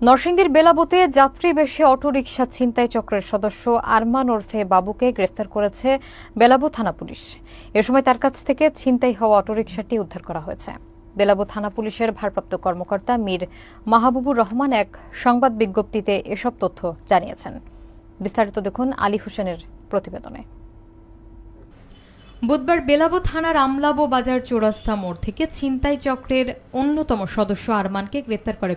নরসিংদীর বেলাবতে যাত্রী বেশে অটোরিকশা ছিনতাই চক্রের সদস্য আরমান ওরফে বাবুকে গ্রেফতার করেছে বেলাবো থানা পুলিশ। এ সময় তার কাছ থেকে ছিনতাই হওয়া অটোরিকশাটি উদ্ধার করা হয়েছে। বেলাবো থানা পুলিশের ভারপ্রাপ্ত কর্মকর্তা মীর মাহবুবুর রহমান এক সংবাদ বিজ্ঞপ্তিতে এসব তথ্য জানিয়েছেন। বিস্তারিত দেখুন আলী হোসেনের প্রতিবেদনে। বুধবার বেলাবো থানার আমলাবো বাজার চৌরাস্তা মোড় থেকে ছিনতাই চক্রের অন্যতম সদস্য আরমানকে গ্রেপ্তার করে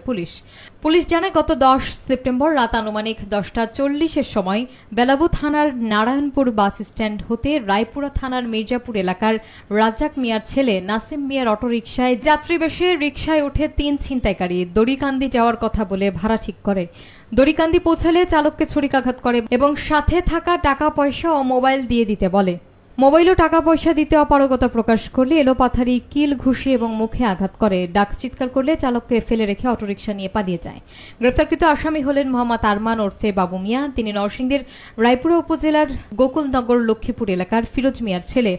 পুলিশ জানায়, গত 10 সেপ্টেম্বর রাত আনুমানিক 10:40-এর সময় বেলাবো থানার নারায়ণপুর বাস স্ট্যান্ড হতে রায়পুরা থানার মির্জাপুর এলাকার রাজ্জাক মিয়ার ছেলে নাসিম মিয়ার অটোরিকশায় যাত্রী বেশে রিকশায় উঠে 3 ছিনতাইকারী দড়িকান্দি যাওয়ার কথা বলে ভাড়া ঠিক করে। দড়িকান্দি পৌঁছালে চালককে ছুরিকাঘাত করে এবং সাথে থাকা টাকা পয়সা ও মোবাইল দিয়ে দিতে বলে। মোবাইল ও টাকা পয়সা দিতে অপারগতা প্রকাশ করলে এলোপাথারি কিল ঘুষি এবং মুখে আঘাত করে। ডাক চিৎকার করলে চালককে ফেলে রেখে অটোরিকশা নিয়ে পালিয়ে যায়। গ্রেফতারকৃত আসামি হলেন মোহাম্মদ আরমান ওরফে বাবু মিয়া। তিনি নরসিংদীর রায়পুরা উপজেলার গোকুলনগর লক্ষ্মীপুর এলাকার ফিরোজ মিয়ার ছেলে।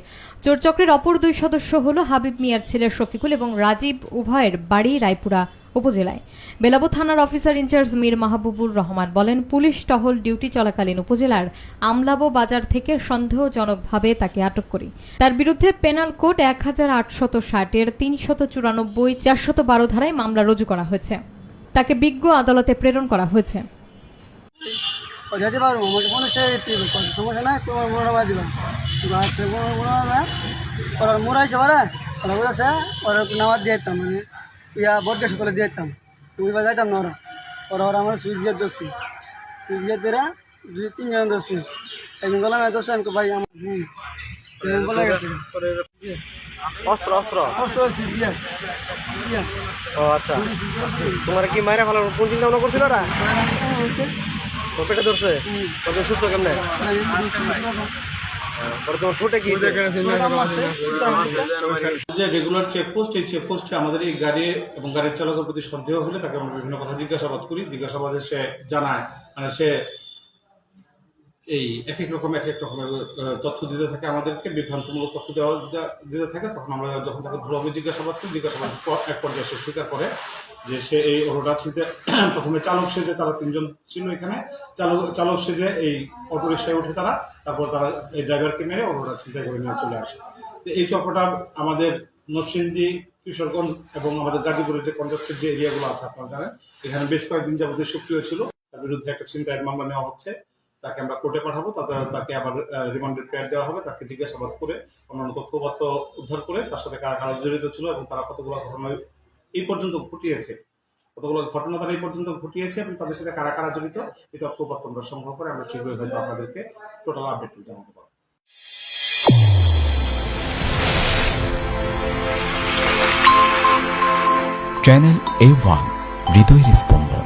চোরচক্রের অপর 2 সদস্য হল হাবিব মিয়ার ছেলে শফিকুল এবং রাজীব। উভয়ের বাড়ি রায়পুরা উপজেলায়। বেলাবো থানার অফিসার ইনচার্জ মীর মাহবুবুর রহমান বলেন, পুলিশ টহল ডিউটি চলাকালীন উপজেলার আমলাবো বাজার থেকে সন্দেহজনকভাবে তাকে আটক করি। তার বিরুদ্ধে পেনাল কোড 1860-এর 394, 412 ধারায় মামলা রুজু করা হয়েছে। তাকে বিজ্ঞ আদালতে প্রেরণ করা হয়েছে। বটকে সকালে দিয়ে দিতাম, তুমি বা যাইতাম না। ওরা আমার সুইচ গেট ধরছি, সুইচ গেট ধরে 2-3 জন ধরছি। একজন গলা মেয়ে ধরছে, আমি ভাই আমার বলে গেছে অস্ত্র অস্ত্র অস্ত্র সুইচ গেট। ও আচ্ছা, তোমার কি মায়েরা ভালো কোন চিন্তা ভাবনা করছিল? ওরা পেটে ধরছে, তোকে সুস্থ কেমনে? যে রেগুলার চেকপোস্ট, এই চেকপোস্টে আমাদের এই গাড়ি এবং গাড়ির চালকের প্রতি সন্দেহ হলে তাকে আমরা বিভিন্ন কথা জিজ্ঞাসাবাদ করি। জিজ্ঞাসাবাদে সে জানায়, মানে সে এই এক এক রকমের তথ্য দিতে থাকে, আমাদেরকে বিভ্রান্তমূলক তথ্য দিতে থাকে। তখন আমরা যখন তাকে ভালোভাবে জিজ্ঞাসাবাদ করি, জিজ্ঞাসাবাদ এক পর্যায়ে সে স্বীকার করে যে সে এই অটোটা ছিনতে প্রথমে চালক সেজে, তারা 3 জন ছিল এখানে, চালক সেজে এই অটো রিক্সায় উঠে তারপর তারা এই ড্রাইভারকে মেরে অটোটা ছিনতাই করে নিয়ে চলে আসে। তো এই চক্রটা আমাদের নরসিংদী, কিশোরগঞ্জ এবং আমাদের গাজীপুরের যে কনজাস্টেড যে এরিয়াগুলো আছে আপনারা জানেন, এখানে বেশ কয়েকদিন যাবতীয় সক্রিয় ছিল। তার বিরুদ্ধে একটা ছিনতাইয়ের মামলা নেওয়া হচ্ছে। তাকে আমরা কোর্টে পাঠাবো, তাকে আবার রিমান্ডের প্রেয়ার দেওয়া হবে। তাকে জিজ্ঞাসাবাদ করে অন্যান্য তথ্যপত্র উদ্ধার করে তার সাথে কারা কারা জড়িত ছিল এবং তারা কতগুলো ঘটনা এই পর্যন্ত ঘটিয়েছে, এবং তাদের সাথে কারা কারা জড়িত, এই তথ্যপত্র আমরা সংগ্রহ করে আমরা শীঘ্রই হয়তো আপনাদেরকে টোটাল আপডেট জানাতে পারবো। চ্যানেল A1 হৃদয়ের স্পন্দন।